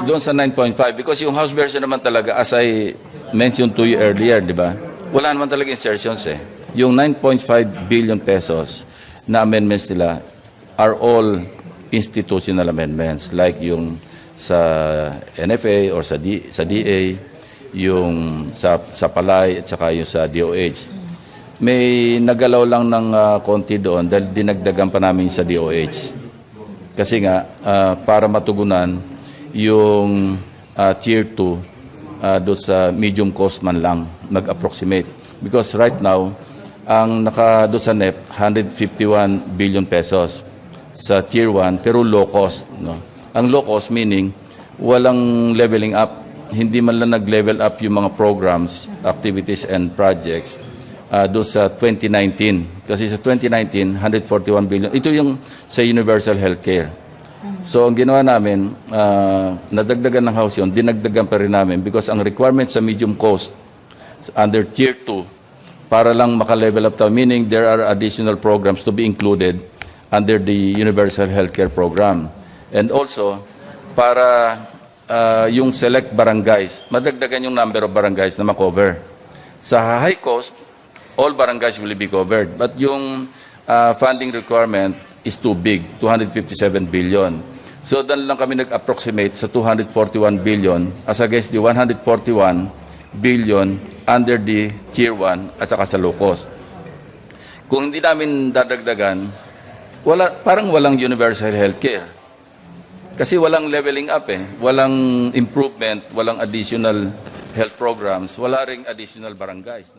Doon sa 9.5 because yung House version naman talaga as I mentioned to you earlier, di ba? Wala naman talaga insertions eh. Yung 9.5 billion pesos na amendments nila are all institutional amendments like yung sa NFA or sa DA, yung sa Palay at saka yung sa DOH. May nagalaw lang ng konti doon dahil dinagdagan pa namin sa DOH. Kasi nga, para matugunan yung Tier 2 doon sa medium cost man lang mag-approximate. Because right now, ang doon sa NEP, 151 billion pesos sa Tier 1, pero low cost. No? Ang low cost meaning, walang leveling up. Hindi man lang nag-level up yung mga programs, activities, and projects doon sa 2019. Kasi sa 2019, 141 billion. Ito yung sa universal healthcare. So, ang ginawa namin, nadagdagan ng House yun, dinagdagan pa rin namin because ang requirement sa medium cost under Tier 2, para lang maka-level up tayo, meaning there are additional programs to be included under the universal healthcare program. And also, para yung select barangays, madagdagan yung number of barangays na makover. Sa high cost, all barangays will be covered. But yung funding requirement is too big, 257 billion. So, doon lang kami nag-approximate sa 241 billion as against the 141 billion under the Tier 1 at saka sa low cost. Kung hindi namin dadagdagan, parang walang universal healthcare. Kasi walang leveling up eh. Walang improvement, walang additional health programs, wala ring additional barangays.